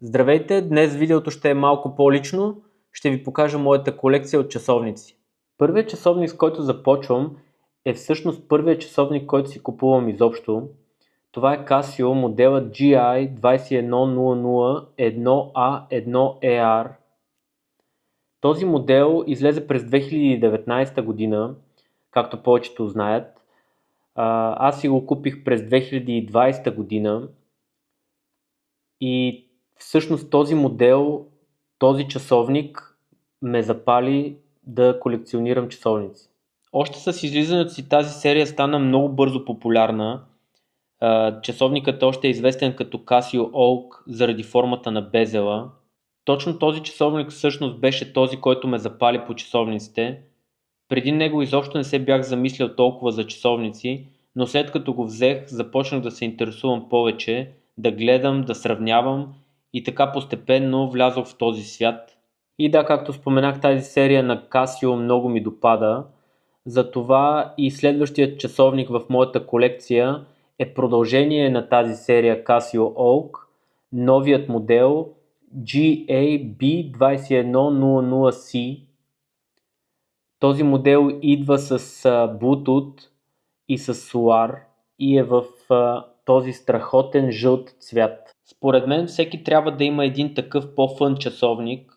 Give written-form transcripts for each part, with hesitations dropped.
Здравейте, днес видеото ще е малко по-лично, ще ви покажа моята колекция от часовници. Първият часовник, с който започвам, е всъщност първият часовник, който си купувам изобщо. Това е Casio модела GI 21001A1ER. Този модел излезе през 2019 година, както повечето знаят. Аз си го купих през 2020 година и всъщност този модел, този часовник ме запали да колекционирам часовници. Още с излизането си тази серия стана много бързо популярна. Часовникът още е известен като Casio Oak заради формата на безела. Точно този часовник всъщност беше този, който ме запали по часовниците. Преди него изобщо не се бях замислял толкова за часовници, но след като го взех, започнах да се интересувам повече, да гледам, да сравнявам и така постепенно влязох в този свят. И да, както споменах, тази серия на Casio много ми допада, затова и следващият часовник в моята колекция е продължение на тази серия Casio Oak, новият модел GAB2100C. Този модел идва с Bluetooth и с Solar и е в този страхотен жълт цвят. Според мен всеки трябва да има един такъв по-фън часовник.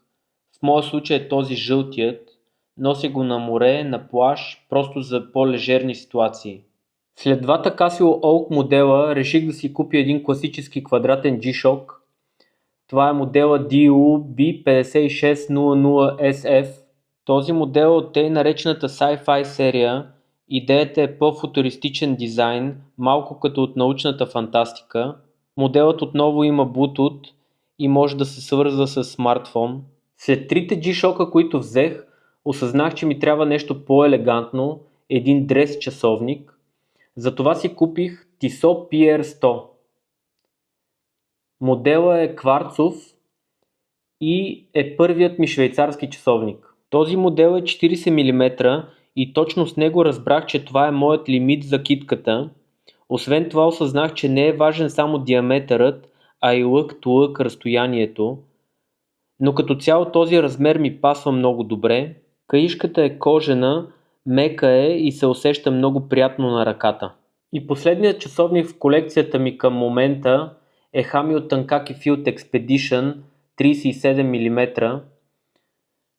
В моя случай е този жълтият. Нося го на море, на плаж, просто за по-лежерни ситуации. След двата Casio Oak модела реших да си купя един класически квадратен G-Shock. Това е модела DUB5600SF. Този модел е от тъй наречената Sci-Fi серия. Идеята е по-футуристичен дизайн, малко като от научната фантастика. Моделът отново има Bluetooth и може да се свързва с смартфон. След трите G-Shock, които взех, осъзнах, че ми трябва нещо по-елегантно, един дрес часовник. Затова си купих Tissot PR100. Моделът е кварцов и е първият ми швейцарски часовник. Този модел е 40 мм и точно с него разбрах, че това е моят лимит за китката. Освен това осъзнах, че не е важен само диаметърът, а и лък-то-лък разстоянието. Но като цяло този размер ми пасва много добре. Каишката е кожена, мека е и се усеща много приятно на ръката. И последният часовник в колекцията ми към момента е Hamilton Khaki Field Expedition 37 мм.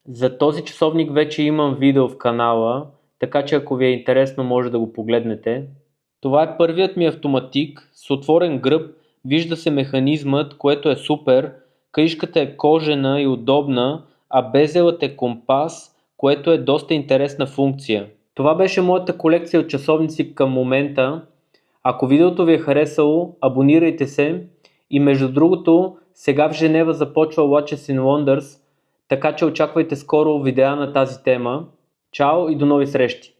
За този часовник вече имам видео в канала, така че ако ви е интересно, може да го погледнете. Това е първият ми автоматик с отворен гръб, вижда се механизмът, което е супер, каишката е кожена и удобна, а безелът е компас, което е доста интересна функция. Това беше моята колекция от часовници към момента. Ако видеото ви е харесало, абонирайте се и между другото, сега в Женева започва Watches in Wonders, така че очаквайте скоро видеа на тази тема. Чао и до нови срещи!